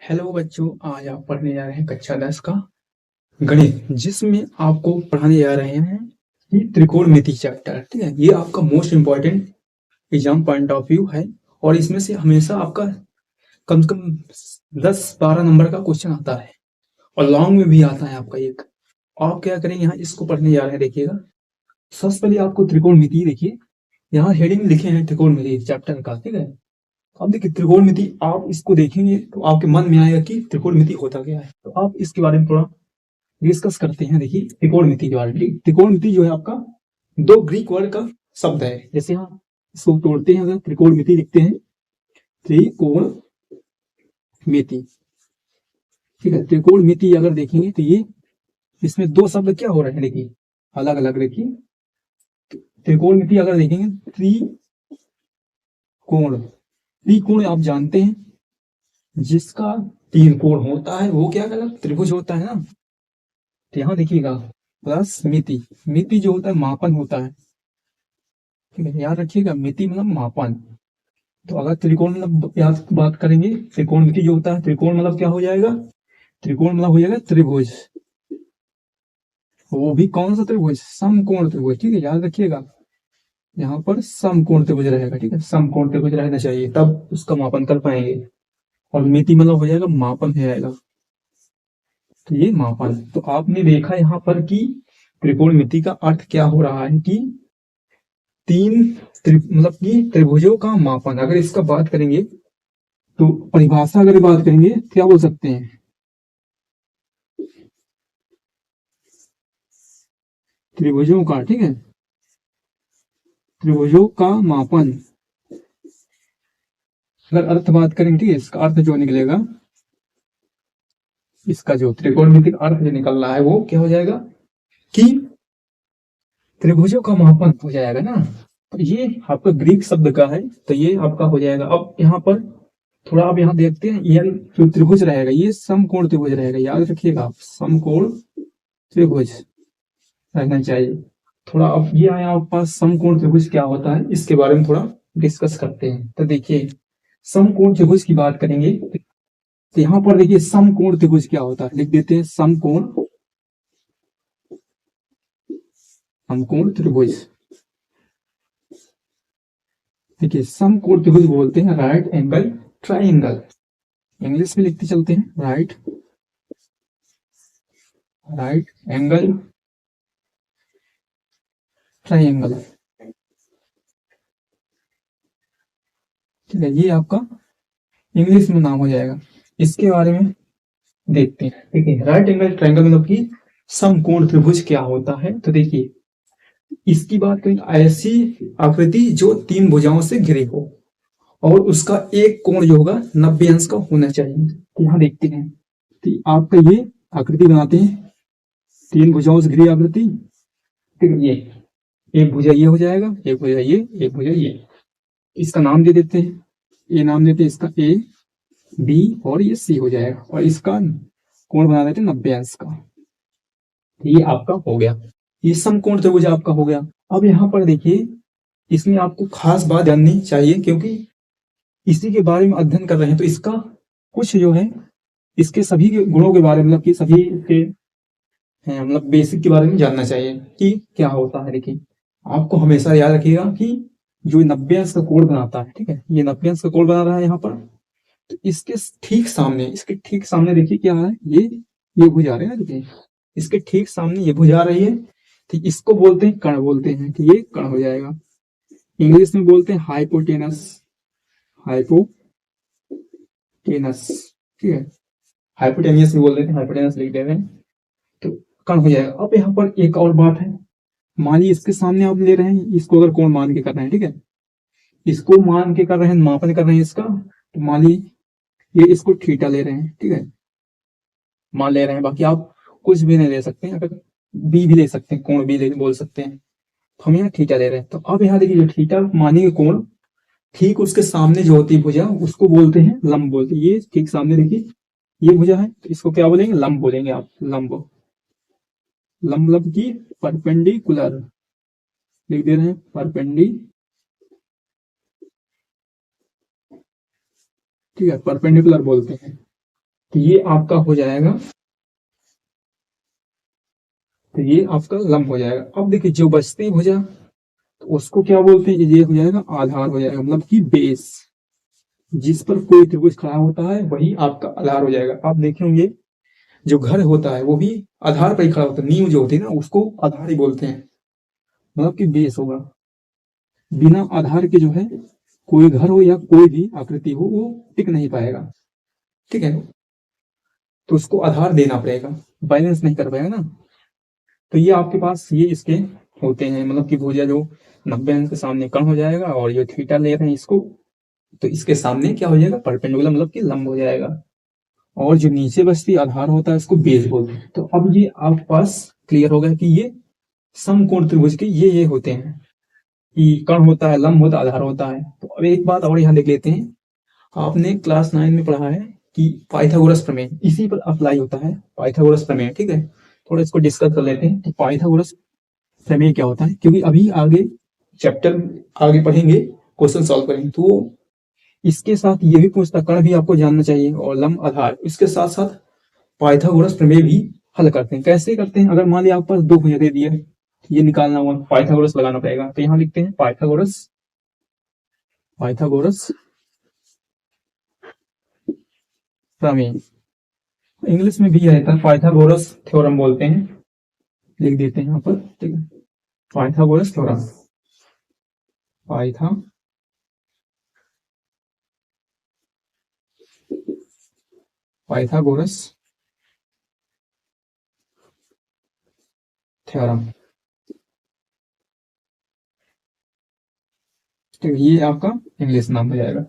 Hello बच्चों, आज आप पढ़ने जा रहे हैं कक्षा 10 का गणित, जिसमें आपको पढ़ाने जा रहे हैं कि त्रिकोणमिति चैप्टर। ठीक है, ये आपका most important exam point of view है और इसमें से हमेशा आपका कम से कम 10-12 नंबर का क्वेश्चन आता है और लॉन्ग में भी आता है आपका एक। आप क्या करेंगे, यहाँ इसको पढ़ने जा रहे हैं। देखिएगा, सबसे पहले आपको त्रिकोणमिति, देखिए यहाँ हेडिंग लिखे हैं त्रिकोणमिति चैप्टर का। ठीक है, अब देखिए त्रिकोणमिति, आप इसको देखेंगे तो आपके मन में आएगा कि त्रिकोणमिति होता क्या है। तो आप इसके बारे में थोड़ा डिस्कस करते हैं। देखिए त्रिकोणमिति के बारे में, त्रिकोणमिति जो है आपका दो ग्रीक वर्ड का शब्द है। जैसे यहाँ इसको तोड़ते हैं, अगर त्रिकोणमिति लिखते हैं, त्रिकोणमिति। ठीक है, त्रिकोणमिति अगर देखेंगे तो ये इसमें दो शब्द क्या हो रहे हैं, देखिए अलग अलग। देखिए त्रिकोणमिति अगर देखेंगे, त्रिकोण आप जानते हैं, जिसका तीन कोण होता है वो क्या कहलाता है, त्रिभुज होता है ना। तो यहाँ देखिएगा प्लस मिति, मिति जो होता है मापन होता है। ठीक है, याद रखिएगा, मिति मतलब मापन। तो अगर त्रिकोण मतलब याद बात करेंगे, त्रिकोणमिति जो होता है, त्रिकोण मतलब क्या हो जाएगा, त्रिकोण मतलब हो जाएगा त्रिभुज। वो भी कौन सा त्रिभुज, समकोण त्रिभुज। ठीक है, याद रखिएगा, यहाँ पर समकोण त्रिभुज रहेगा। ठीक है, समकोण त्रिभुज रहना चाहिए, तब उसका मापन कर पाएंगे। और मिति मतलब हो जाएगा मापन हो जाएगा। तो ये मापन। तो आपने देखा यहाँ पर कि त्रिकोणमिति का अर्थ क्या हो रहा है कि मतलब कि त्रिभुजों का मापन। अगर इसका बात करेंगे तो परिभाषा अगर बात करेंगे क्या बोल सकते हैं, त्रिभुजों का। ठीक है, त्रिभुजों का मापन अगर अर्थ बात करेंगे, ठीक है, इसका अर्थ जो निकलेगा, इसका जो त्रिकोणमिति का अर्थ जो निकल रहा है वो क्या हो जाएगा कि त्रिभुजों का मापन हो जाएगा ना। तो ये आपका ग्रीक शब्द का है, तो ये आपका हो जाएगा। अब यहाँ पर थोड़ा आप यहाँ देखते हैं, ये जो त्रिभुज रहेगा ये समकोण त्रिभुज रहेगा। याद रखिएगा आप, समकोण त्रिभुज रहना चाहिए। थोड़ा अब ये आया आपके पास, समकोण त्रिभुज क्या होता है इसके बारे में थोड़ा डिस्कस करते हैं। तो देखिए समकोण त्रिभुज की बात करेंगे तो यहाँ पर देखिए समकोण त्रिभुज क्या होता है, लिख देते हैं समकोण, समकोण त्रिभुज। देखिए समकोण त्रिभुज बोलते हैं राइट एंगल ट्राइंगल। इंग्लिश में लिखते चलते हैं, राइट एंगल ट्राइंगल। ठीक है, ये आपका इंग्लिश में नाम हो जाएगा। इसके बारे में देखते हैं। देखिए राइट एंगल ट्राइंगल मतलब कि समकोण त्रिभुज क्या होता है। तो देखिए इसकी बात करें, ऐसी आकृति जो तीन भुजाओं से घिरे हो और उसका एक कोण जो होगा 90 अंश का होना चाहिए। तो यहाँ देखते हैं, तो आपका ये आकृति बनाते हैं, तीन भुजाओं से घिरी आकृति। ठीक है, ये एक भुजा ये हो जाएगा, एक भुजा ये, एक भुजा ये। इसका नाम दे देते हैं, ये नाम देते हैं इसका ए, बी और ये सी हो जाएगा। और इसका कोण बना देते हैं 90 अंश का। ये आपका हो गया, ये समकोण त्रिभुज आपका हो गया। अब यहाँ पर देखिए, इसमें आपको खास बात जाननी चाहिए, क्योंकि इसी के बारे में अध्ययन कर रहे हैं। तो इसका कुछ जो है, इसके सभी के गुणों के बारे में, मतलब कि सभी के मतलब बेसिक के बारे में जानना चाहिए कि क्या होता है। देखिए आपको हमेशा याद रखिएगा कि जो 90 अंश का कोण बनाता है, ठीक है, ये 90 अंश का कोण बना रहा है यहाँ पर। तो इसके ठीक सामने देखिए क्या है, ये भुजा रहे हैं ना। देखिए इसके ठीक सामने ये भुजा रही है, तो इसको बोलते हैं कर्ण, बोलते हैं कि ये कर्ण हो जाएगा। इंग्लिश में बोलते हैं हाइपोटेनस, हाइपोटेनस। ठीक है, हाइपोटेनियस भी बोल देते हैं, हाइपोटेनस लिख दे रहे हैं, तो कर्ण हो जाएगा। अब यहाँ पर एक और बात है, मान लीजिए इसके सामने आप ले रहे हैं, इसको अगर कोण मान के कर रहे हैं, ठीक है, इसको मान के कर रहे हैं, मापन कर रहे हैं इसका, तो मान लीजिए ये इसको थीटा ले रहे हैं। ठीक है, मान ले रहे हैं, बाकी आप कुछ भी नहीं ले सकते हैं, अगर बी भी ले सकते हैं, कोण भी बोल सकते हैं। तो हम यहाँ थीटा ले रहे हैं। तो अब यहाँ देखिए, जो थीटा मानेंगे कोण, ठीक उसके सामने जो होती है भुजा, उसको बोलते हैं लंब बोलते हैं। ये ठीक सामने देखिए ये भुजा है, तो इसको क्या बोलेंगे, लंब बोलेंगे आप, लंब। लंब की परपेंडिकुलर लिख दे रहे हैं, ठीक है, परपेंडिकुलर बोलते हैं। तो ये आपका हो जाएगा, तो ये आपका लंब हो जाएगा। अब देखिए जो बचती है भुजा, तो उसको क्या बोलते हैं, ये हो जाएगा आधार हो जाएगा, मतलब कि बेस। जिस पर कोई त्रिभुज खड़ा होता है वही आपका आधार हो जाएगा। आप देखेंगे जो घर होता है वो भी आधार पर ही खड़ा होता है, नींव जो होती है ना उसको आधार ही बोलते हैं, मतलब कि बेस होगा। बिना आधार के जो है कोई घर हो या कोई भी आकृति हो वो टिक नहीं पाएगा, ठीक है। तो उसको आधार देना पड़ेगा, बैलेंस नहीं कर पाएगा ना। तो ये आपके पास ये इसके होते हैं, मतलब कि भुजा जो 90 अंश के सामने कर्ण हो जाएगा, और जो थीटा ले रहे हैं इसको, तो इसके सामने क्या हो जाएगा, परपेंडिकुलर, मतलब कि लंब हो जाएगा। और जो नीचे बचती आधार होता है इसको बेस बोलते हैं। तो अब ये आपके पास क्लियर हो गया कि ये समकोण त्रिभुज के ये होते हैं, कि कर्ण होता है, लंब होता है, आधार होता है। तो अब एक बात और यहाँ देख लेते हैं, आपने क्लास 9 में पढ़ा है कि पाइथागोरस प्रमेय इसी पर अप्लाई होता है, पाइथागोरस प्रमेय, ठीक है। थोड़ा इसको डिस्कस कर लेते हैं। तो पाइथागोरस प्रमेय क्या होता है, क्योंकि अभी आगे चैप्टर आगे पढ़ेंगे, क्वेश्चन सॉल्व करेंगे, तो इसके साथ ये भी पूछता, कर्ण भी आपको जानना चाहिए और लंब आधार, इसके साथ साथ पाइथागोरस प्रमेय भी हल करते हैं। कैसे करते हैं, अगर मान लिया आपके पास दो भुजा दे दिए, ये निकालना हुआ, पाइथागोरस लगाना पड़ेगा। तो यहाँ लिखते हैं पाइथागोरस, पाइथागोरस प्रमेय, इंग्लिश में भी रहता है, पाइथागोरस थ्योरम बोलते हैं, लिख देते हैं यहाँ पर, ठीक है। पाइथागोरस थ्योरम, पाइथागोरस थ्योरम, तो ये आपका इंग्लिश नाम हो जाएगा।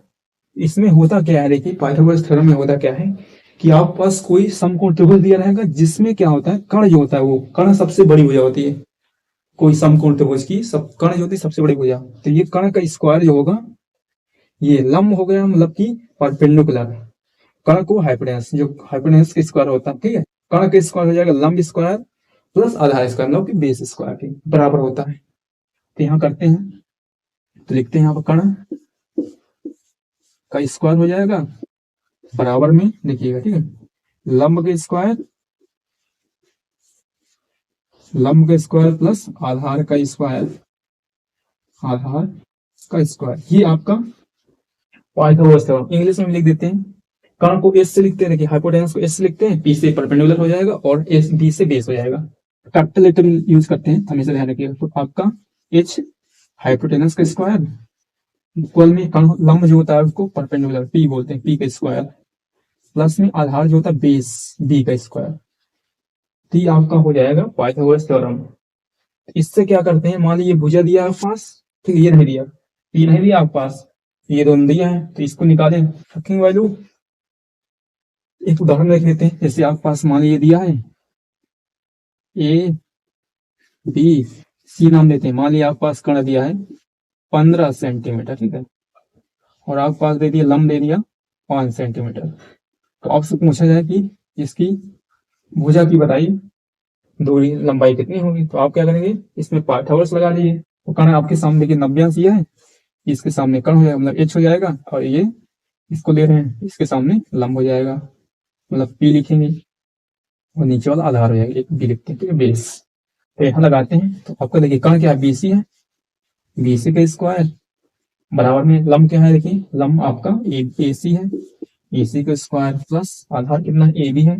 इसमें होता क्या है, देखिए पाइथागोरस थ्योरम में होता क्या है कि आपके पास कोई समकोण त्रिभुज दिया रहेगा, जिसमें क्या होता है, कर्ण जो होता है वो कर्ण सबसे बड़ी भुजा होती है। कोई समकोण त्रिभुज की सब कर्ण जो होती है सबसे बड़ी भुजा, तो ये कर्ण का स्क्वायर जो होगा ये लंब हो गया, मतलब कि परपेंडिकुलर, कर्ण को हाइपोटेनस, जो हाइपोटेनस का स्क्वायर होता है, ठीक है। कर्ण का स्क्वायर हो जाएगा लंब स्क्वायर प्लस आधार स्क्वायर, मतलब कि बेस स्क्वायर के बराबर होता है। तो यहाँ करते हैं, तो लिखते हैं यहाँ पर कर्ण का स्क्वायर हो जाएगा बराबर में, देखिएगा, ठीक है, लंब का स्क्वायर, लंब का स्क्वायर प्लस आधार का स्क्वायर, आधार का स्क्वायर, ये आपका पाइथागोरस थ्योरम। इंग्लिश में लिख देते हैं, कर्ण को एस से लिखते हैं, देखिए हाइपोटेनस को एस से लिखते हैं, पी से परपेंडिकुलर हो जाएगा और एस बी से बेस हो जाएगा। कैपिटल लेटर यूज करते हैं, हमेशा ध्यान रखिएगा। तो आपका एच हाइपोटेनस का स्क्वायर इक्वल में लंब जो होता है उसको परपेंडिकुलर पी बोलते हैं, पी का स्क्वायर प्लस में आधार जो होता है बेस बी का स्क्वायर। तो ये आपका हो जाएगा पाइथागोरस थ्योरम। इससे क्या करते हैं, मान लीजिए भुजा दिया आपके पास, ठीक है, ये नहीं दिया, ये नहीं दिया आपके पास, ये दोनों दिया है, तो इसको निकालें रखेंगे वैल्यू। एक उदाहरण देख लेते हैं, जैसे आपके पास मान लीजिए दिया है ए बी सी नाम देते हैं, मान लिया आपके पास कर्ण दिया है 15 सेंटीमीटर, ठीक है, और आपके पास दे दिया लंब दे दिया 5 सेंटीमीटर। तो आपसे पूछा जाए कि इसकी भुजा की बताइए दूरी लंबाई कितनी होगी, तो आप क्या करेंगे, इसमें पाइथागोरस लगा लीजिए। तो कर्ण आपके सामने देखिए 90 अंश ये है, इसके सामने कर्ण हो जाएगा, मतलब एच हो जाएगा, और ये इसको ले रहे हैं, इसके सामने लंब हो जाएगा, मतलब पी लिखेंगे, और नीचे वाला आधार हो जाएगा, एक बी लिखते हैं, ठीक है, बेस। तो यहाँ लगाते हैं, तो आपका देखिए कर्ण क्या है, बीसी है, बीसी का स्क्वायर बराबर में लंब क्या है, देखिए लंब आपका ए सी है, ए सी का स्क्वायर प्लस आधार कितना है, ए बी है,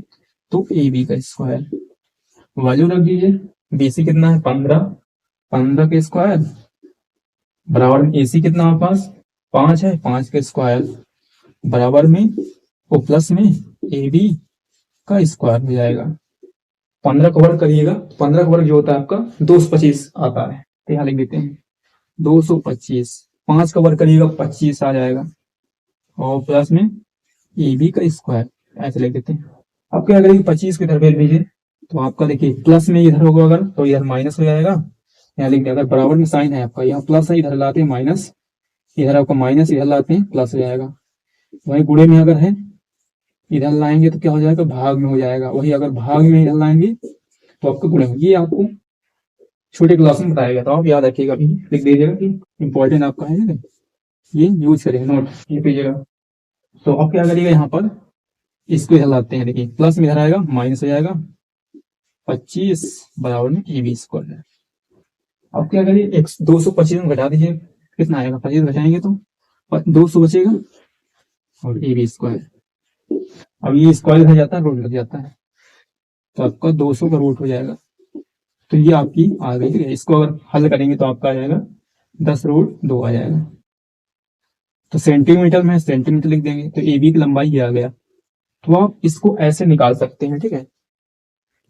तो ए बी का स्क्वायर, वैल्यू रख दीजिए, बीसी कितना है 15, 15 के स्क्वायर बराबर में एसी कितना आपके पास 5 है, 5 के स्क्वायर बराबर में वो प्लस में ए बी का स्क्वायर हो जाएगा। 15 का वर्ग करिएगा, 15 का वर्ग जो होता है आपका 225 आता है, तो यहाँ लिख देते हैं 225, 5 का वर्ग करिएगा 25 आ जाएगा, और प्लस में ए बी का स्क्वायर, ऐसे लिख देते हैं। अब क्या करेंगे, 25 को इधर भेज दीजिए, तो आपका देखिए प्लस में इधर होगा अगर, तो इधर माइनस हो जाएगा, यहाँ लिख दिया, अगर बराबर में साइन है आपका, यहाँ प्लस है इधर लाते हैं माइनस, इधर आपका माइनस इधर लाते हैं प्लस हो जाएगा। वही गुणे में अगर है इधर लाएंगे तो क्या हो जाएगा, भाग में हो जाएगा, वही अगर भाग में इधर लाएंगे तो आपका गुणे। ये आपको छोटे क्लास में बताया गया था, आप याद रखिएगा, अभी लिख दीजिएगा कि इंपॉर्टेंट आपका है, ये यूज करेंगे, नोट ये कीजिएगा। तो अब क्या करिएगा यहाँ पर, इसको हलाते हैं, देखिए प्लस में इधर आएगा माइनस हो जाएगा, 25 बराबर में AB स्क्वायर है। अब क्या करिए, 225 में घटा दीजिए, कितना आएगा, 25 घटाएंगे तो 200 बचेगा और AB स्क्वायर। अब ये स्क्वायर हो जाता है, रूट लग जाता है, तो आपका 200 का रूट हो जाएगा। तो ये आपकी आ गई, ठीक है। इसको अगर हल करेंगे तो आपका आ जाएगा 10√2 आ जाएगा। तो सेंटीमीटर में सेंटीमीटर लिख देंगे, तो AB की लंबाई ये आ गया। तो आप इसको ऐसे निकाल सकते हैं, ठीक है।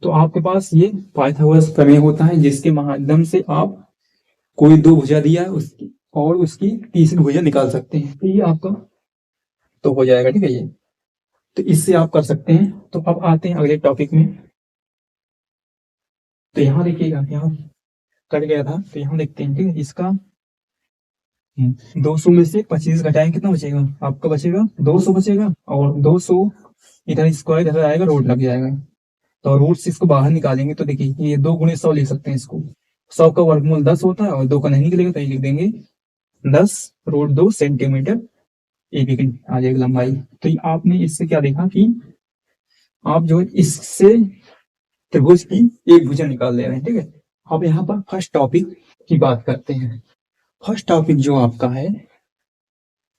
तो आपके पास ये पाइथागोरस प्रमेय होता है, जिसके माध्यम से आप कोई दो भुजा दिया है उसकी और उसकी तीसरी भुजा निकाल सकते हैं। तो ये आपका तो हो जाएगा, ठीक है। ये तो इससे आप कर सकते हैं। तो अब आते हैं अगले टॉपिक में। तो यहाँ देखिएगा, यहाँ कट गया था, तो यहाँ देखते हैं, ठीक है। इसका 200 में से 25 घटाएं, कितना बचेगा आपका, बचेगा 200 बचेगा, और 200 इधर स्क्वायर इधर आएगा, रूट लग जाएगा। तो रूट से इसको बाहर निकालेंगे तो देखिए ये 2 × 100 लिख सकते हैं इसको। 100 का वर्गमूल 10 होता है और 2 का नहीं निकलेगा, तो ये लिख देंगे 10√2 सेंटीमीटर AB की आ जाएगी लंबाई। तो ये आपने इससे क्या देखा कि आप जो है इससे त्रिभुज की एक भुजा निकाल ले रहे हैं, ठीक है। अब यहाँ पर फर्स्ट टॉपिक की बात करते हैं। फर्स्ट टॉपिक जो आपका है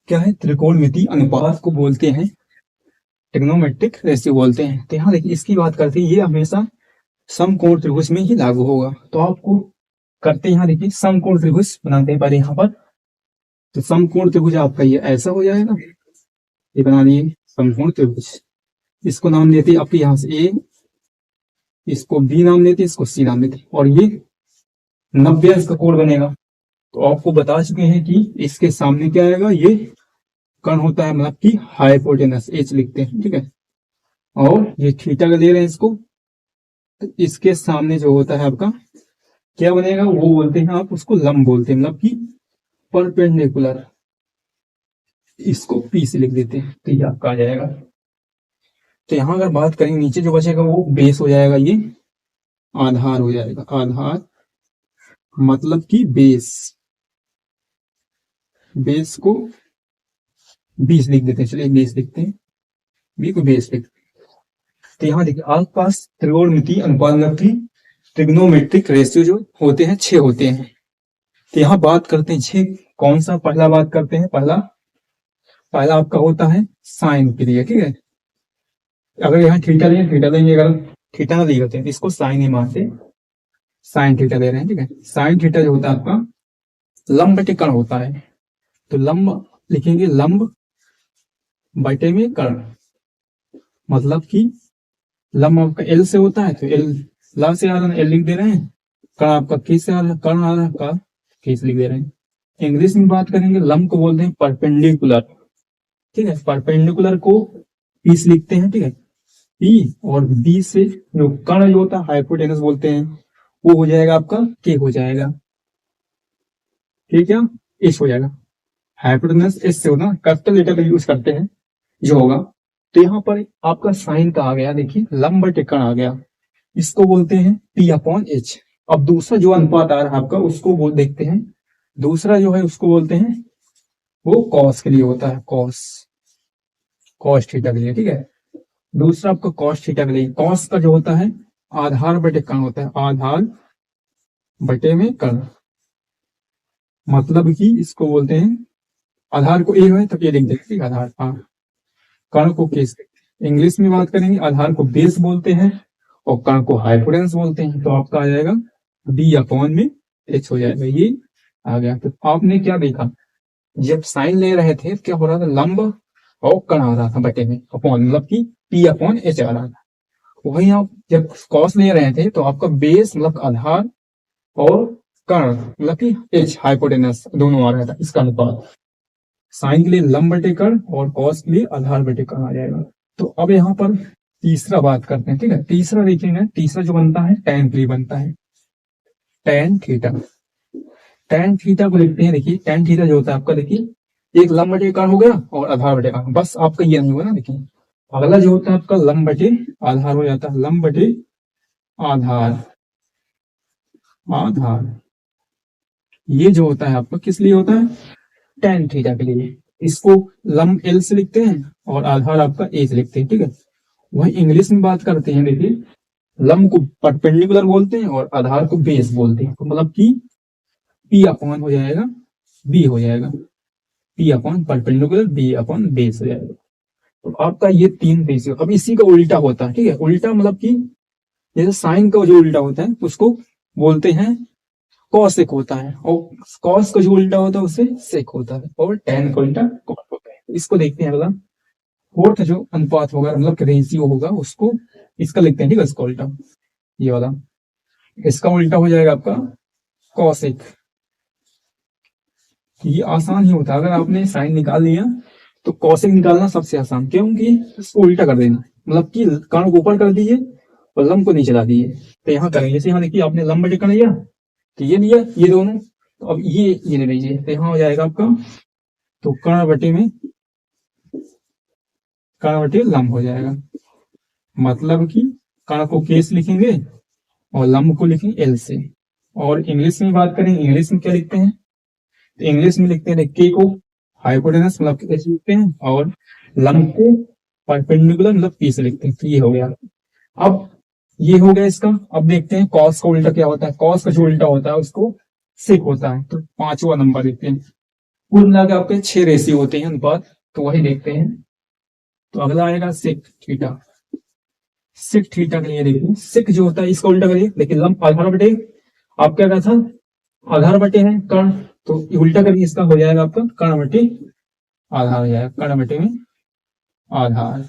क्या है, त्रिकोणमिति अनुपात को बोलते हैं, ट्रिग्नोमेट्रिक रेशियो बोलते हैं। तो यहाँ देखिए इसकी बात करते हैं, ये हमेशा समकोण त्रिभुज में ही लागू होगा। तो आपको करते हैं, यहाँ देखिए समकोण त्रिभुज बनाते हैं पहले यहाँ पर। तो समकोण त्रिभुज आपका ये ऐसा हो जाएगा, ये बना दिए समकोण त्रिभुज। इसको नाम देते हैं आपके यहाँ से A, इसको B नाम देते हैं, इसको C नाम देते हैं, और ये 90 अंश का कोण बनेगा। तो आपको बता चुके हैं कि इसके सामने क्या आएगा, ये कर्ण होता है, मतलब कि हाइपोटेनस H लिखते हैं, ठीक है। और ये थीटा का ले रहे हैं इसको, तो इसके सामने जो होता है आपका क्या बनेगा, वो बोलते हैं आप उसको लंब बोलते हैं, मतलब कि परपेंडिकुलर। इसको P से लिख देते हैं, तो ये आपका आ जाएगा। तो यहां अगर बात करें, नीचे जो बचेगा वो बेस हो जाएगा, ये आधार हो जाएगा। आधार मतलब कि बेस, बेस को 20 लिख देते हैं, चलिए 20 लिखते हैं, बी को बेस लिखते हैं। तो यहाँ देखिए आपके पास त्रिकोणमिति अनुपात मतलब कि ट्रिग्नोमेट्रिक रेशियो जो होते हैं 6 होते हैं। तो यहाँ बात करते हैं 6, कौन सा पहला बात करते हैं, पहला आपका होता है साइन के लिए, ठीक है। अगर यहाँ थीटा लेंगे थीटा देंगे, अगर थीटा ना दिए होते हैं इसको साइन ही मानते, साइन थीटा ले रहे हैं, ठीक है। साइन थीटा जो होता है आपका लंब बटे कर्ण होता है। तो लंब लिखेंगे, लंब बटे में कर्ण, मतलब कि लंब आपका L से होता है, तो L लंब से आ रहा है, L लिख दे रहे हैं। कर्ण आपका किस से आ रहा है, कर्ण आ रहा है का किस लिख दे रहे हैं। इंग्लिश में बात करेंगे, लंब को बोलते हैं परपेंडिकुलर, ठीक है। परपेंडिकुलर को पीस लिखते हैं, ठीक है। P और B से जो कर्ण जो होता है हाइपोटेनस बोलते हैं, वो हो जाएगा आपका K हो जाएगा, ठीक है, H हो जाएगा। हाइपोटेनस S से होना, कैपिटल लेटर का यूज करते हैं जो होगा। तो यहाँ पर आपका साइन का आ गया, देखिए लंब बटे कर्ण आ गया, इसको बोलते हैं P/H। अब दूसरा जो अनुपात आ रहा है आपका, उसको बोल देखते हैं। दूसरा जो है उसको बोलते हैं, वो कॉस के लिए होता है, कॉस थीटा के लिए, ठीक है। दूसरा आपका कॉस थीटा के लिए, कॉस का जो होता है आधार बटे कर्ण होता है, आधार बटे में कर्ण, मतलब कि इसको बोलते हैं, आधार को A है तो A लिख देते, ठीक है, आधार, कर्ण को केस। इंग्लिश में बात करेंगे, आधार को बेस बोलते हैं और कर्ण को हाइपोटेनस बोलते हैं। तो आपका आ जाएगा B/H हो जाएगा, ये आ गया। तो आपने क्या देखा, जब साइन ले रहे थे क्या हो रहा था, लंब और कर्ण आ रहा था बटे में, अपॉन मतलब कि P/H आ रहा था। वही आप जब कॉस ले रहे थे तो आपका बेस मतलब आधार और कर्ण मतलब कि H हाइपोटेनस दोनों आ रहा था, इसका अनुपात। साइन के लिए लंब बटे कर्ण और कॉस के लिए आधार बटे कर्ण आ जाएगा। तो अब यहाँ पर तीसरा बात करते हैं, ठीक है। तीसरा देखेंगे, तीसरा जो बनता है tan के लिए बनता है, tan थीटा। tan थीटा को लिखते हैं, देखिए tan थीटा जो होता है आपका, देखिए एक लंब बटे कर्ण हो गया और आधार बटे कर्ण, बस आपका ये नहीं होगा ना। देखिए अगला जो होता है आपका लंब बटे आधार हो जाता है, लंब बटे आधार, आधार ये जो होता है आपका किस लिए होता है, tan थीटा के लिए। इसको लंब एल से लिखते हैं और आधार आपका ए से लिखते हैं, ठीक है। वही इंग्लिश में बात करते हैं, देखिए लंब को परपेंडिकुलर बोलते हैं और आधार को बेस बोलते हैं। तो मतलब कि पी अपॉन हो जाएगा बी हो जाएगा, P upon perpendicular B upon base हो जाएगा। तो आपका ये तीन रेशियो। अब इसी का उल्टा होता है, ठीक है। उल्टा मतलब कि जैसे साइन का जो उल्टा होता है उसको बोलते हैं कॉसेक होता है, और कॉस का जो उल्टा होता है उससे सेक होता है, और टेन का उल्टा कॉट होता है। तो इसको देखते हैं अगला। फोर्थ जो अनुपात होगा मतलब रेशियो होगा उसको इसका लिखते हैं, ठीक है, इसका उल्टा ये वाला। इसका उल्टा हो जाएगा आपका कॉसेक। ये आसान ही होता है, अगर आपने साइन निकाल लिया तो कॉसेक निकालना सबसे आसान, क्योंकि इसको उल्टा कर देना, मतलब कि कर्ण को ऊपर कर दीजिए और लंब को नीचे ला दीजिए। तो यहाँ करेंगे, जैसे यहाँ देखिए आपने लंब बटे कर्ण लिया तो ये लिया ये दोनों, तो अब ये ले लीजिए, तो यहाँ हो जाएगा आपका, तो कर्ण बटे में कर्ण बटे लंब हो जाएगा। मतलब कि कर्ण को के से लिखेंगे और लंब को लिखेंगे एल से। और इंग्लिश में बात करें, इंग्लिश में क्या लिखते हैं, तो इंग्लिश में लिखते हैं के को हाइपोटेनस मतलब कैसे लिखते हैं, और लंब को परपेंडिकुलर मतलब पी से लिखते हैं। तो ये हो गया। अब ये हो गया इसका। अब देखते हैं कॉस का उल्टा क्या होता है। कॉस का जो उल्टा होता है उसको सेक होता है। तो पांचवा नंबर देखते हैं। कुल मिला के आपके 6 रेशियो होते हैं अनुपात, तो वही देखते हैं। तो अगला आएगा सेक थीटा। सेक थीटा के लिए देखिए, सेक जो होता है इसका उल्टा करिए, लेकिन लंब आधार बटे, आप क्या कहा था, आधार बटे है कर्ण, तो उल्टा करिए, इसका हो जाएगा आपका कर्ण बटे आधार हो जाएगा, कर्ण बटे में आधार,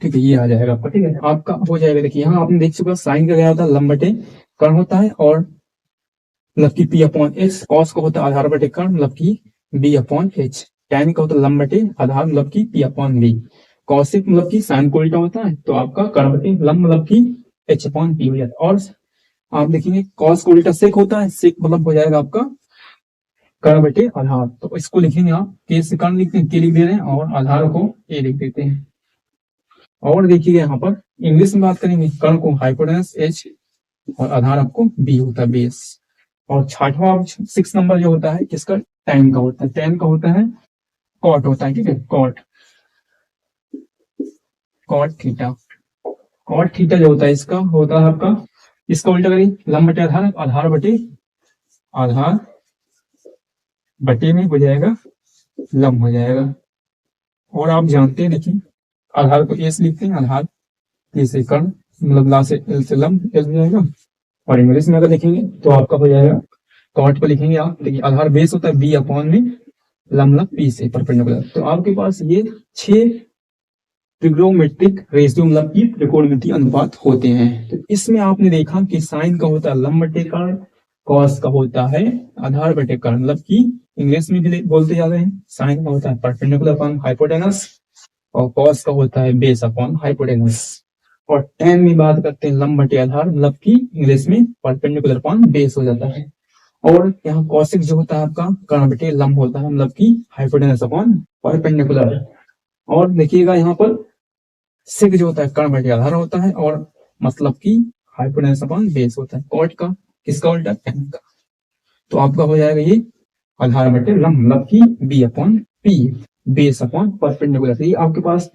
ठीक है। ये आ जाएगा आपका, ठीक है, आपका हो जाएगा। देखिए यहाँ आपने देख चुका साइन का क्या होता है, लंब बटे कर्ण होता है, और मतलब की पी अपॉन एच। कॉस का होता है आधार बटे कर्ण मतलब की बी अपॉन एच। टैन का होता है लंब बटे आधार मतलब की पी अपॉन बी। कॉसिक मतलब की साइन को उल्टा होता है, तो आपका कर्ण बटे लंब मतलब की एच अपॉन पी हो जाता है। और आप देखेंगे कॉस को उल्टा सेक होता है, सेक मतलब हो जाएगा आपका कर्ण बटे आधार। तो इसको लिखेंगे आप के से कर्ण लिखते हैं, के लिख दे रहे हैं, और आधार को ए लिख देते हैं। और देखिए यहाँ पर इंग्लिश में बात करेंगे, कर्ण को हाइपोटेनस एच और आधार आपको बी होता है बेस। और छठवां 6 नंबर जो होता है किसका, टैन का होता है। टैन का होता है कॉट होता है, ठीक है, cot, cot theta. Cot theta जो होता है इसका होता है आपका, इसका उल्टा करिए, लंब बटे आधार, आधार बटे आधार बटे में हो जाएगा लंब हो जाएगा। और आप जानते हैं देखिए आधार को ए से लिखते हैं, आधार ए से कर्ण मतलब ला से एल से लंब, एल हो जाएगा। और इंग्लिश में अगर लिखेंगे तो आपका हो जाएगा, कॉट को लिखेंगे आप, देखिए आधार बेस होता है बी अपॉन में लंब मतलब पी से परपेंडिकुलर। तो आपके पास ये 6 ट्रिग्नोमेट्रिक रेशियो मतलब की त्रिकोणमितीय अनुपात होते हैं। तो इसमें आपने देखा कि साइन का होता है लंब बटे कर्ण, कॉस का होता है आधार बटे कर्ण मतलब की इंग्लिश में भी बोलते जाते हैं, साइन का होता है परपेंडिकुलर अपॉन हाइपोटेनस, और कॉस का होता है बेस अपॉन हाइपोटेनस। और टेन में बात करते हैं लंब बटे आधार मतलब की इंग्लिश में परपेंडिकुलर अपॉन बेस हो जाता है। और यहाँ कॉसिक जो होता है आपका कर्ण बटे लंब होता है मतलब की हाइपोटेनस अपॉन परपेंडिकुलर। और देखिएगा यहाँ पर सिक जो होता है कर्ण बटे आधार होता है, और मतलब की हाइपोटेनस अपॉन बेस होता है। कॉट का किसका उल्टा, टेन का। तो आपका हो जाएगा ये आधार बटे लंब मतलब की B upon P base upon perpendicular. ये आपके पास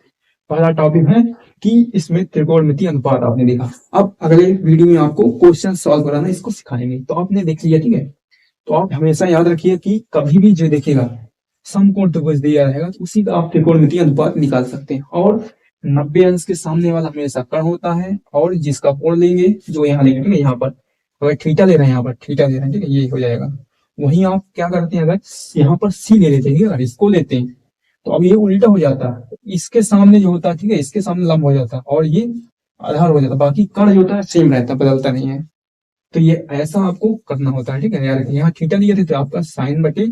पहला टॉपिक है कि इसमें त्रिकोणमितीय अनुपात आपने देखा। अब अगले वीडियो में आपको क्वेश्चन सॉल्व कराना इसको सिखाएंगे। तो आपने देख लिया, ठीक है। तो आप हमेशा याद रखिए कि कभी भी जो देखेगा समकोण त्रिभुज दिया रहेगा तो उसी का आप त्रिकोणमितीय अनुपात निकाल सकते हैं। और 90 अंश के सामने वाला हमेशा कर्ण होता है, और जिसका कोण लेंगे जो यहाँ लेंगे, यहाँ पर अगर थीटा ले रहे हैं, यहाँ पर थीटा ले रहे हैं, ठीक है, ये हो जाएगा। वहीं आप क्या करते हैं, अगर यहाँ पर सी ले लेते हैं, अगर इसको लेते हैं तो अब ये उल्टा हो जाता है, इसके सामने जो होता है, ठीक है, इसके सामने लंब हो जाता है और ये आधार हो जाता है। बाकी कर्ण जो होता है सेम रहता है, बदलता नहीं है। तो ये ऐसा आपको करना होता है, ठीक है यार। यहाँ थीटा दिए थे तो आपका साइन बटे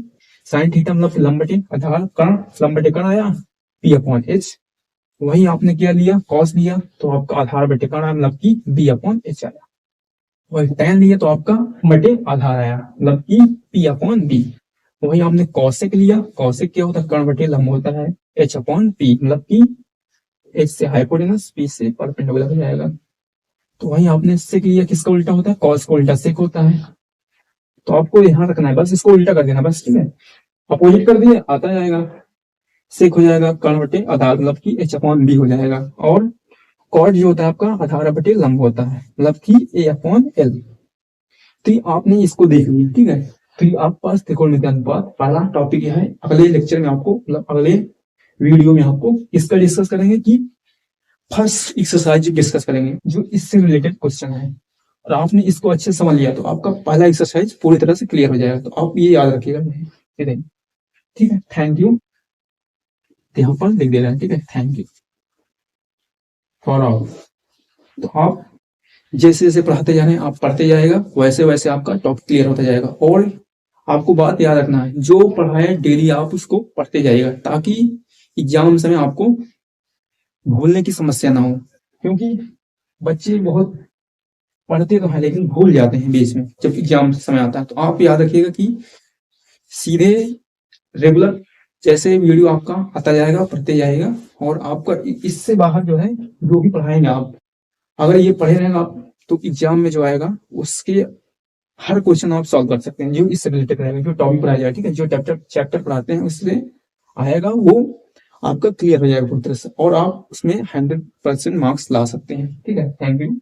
साइन थीटा मतलब लंब बटे आधार कर्ण, लंब बटे कर्ण आया पी अपॉन एच। वही आपने क्या लिया, कॉस लिया तो आपका आधार बटे कर्ण आया मतलब की बी अपॉन एच आया। और टेन लिया तो आपका बटे आधार आया मतलब की पी अपॉन बी। वही आपने कौशिक लिया, कौशिक क्या होता है, कर्ण बटे लंब होता है एच अपॉन पी मतलब की एच से हाइपोटेनस पी से परपेंडिकुलर हो जाएगा। तो वही आपने सेक लिया, किसका उल्टा होता है, कॉस का उल्टा सेक होता है। तो आपको ध्यान रखना है, बस इसको उल्टा कर देना बस, ठीक है। अपोजिट कर दिए आता जाएगा, सेक हो जाएगा, कर्ण बटे आधार मतलब कि एच अपॉन बी हो जाएगा। और कॉर्ड जो होता है आपका आधार बटे लंब होता है, मतलब कि ए अपॉन एल। तो ये आपने इसको देख लिया, ठीक है। तो ये आपके पास त्रिकोणमितीय अनुपात पहला टॉपिक है। अगले लेक्चर में आपको मतलब अगले वीडियो में आपको इसका डिस्कस करेंगे कि फर्स्ट एक्सरसाइज डिस्कस करेंगे जो इससे रिलेटेड क्वेश्चन है। और आपने इसको अच्छे से समझ लिया तो आपका पहला एक्सरसाइज पूरी तरह से क्लियर हो जाएगा। तो आप ये याद रखिएगा, ठीक है। थैंक यू, यहाँ पर लिख दे रहे हैं, ठीक है। Thank you for all. तो आप जैसे जैसे पढ़ाते जा रहे हैं, आप पढ़ते जाएगा वैसे वैसे आपका टॉपिक क्लियर होता जाएगा। और आपको बात याद रखना है, जो पढ़ाए डेली आप उसको पढ़ते जाइएगा, ताकि एग्जाम समय आपको भूलने की समस्या ना हो। क्योंकि बच्चे बहुत पढ़ते तो हैं लेकिन भूल जाते हैं बीच में जब एग्जाम समय आता है। तो आप याद रखिएगा कि सीधे रेगुलर जैसे वीडियो आपका आता जाएगा पढ़ते जाएगा, और आपका इससे बाहर जो है जो भी पढ़ाएंगे आप, अगर ये पढ़े रहेंगे आप तो एग्जाम में जो आएगा उसके हर क्वेश्चन आप सॉल्व कर सकते हैं जो इससे रिलेटेड रहेगा, जो टॉपिक पढ़ाया जाएगा, ठीक है। जो चैप्टर पढ़ाते हैं उससे आएगा वो आपका क्लियर हो जाएगा पूरी तरह से, और आप उसमें 100% मार्क्स ला सकते हैं, ठीक है। Thank you.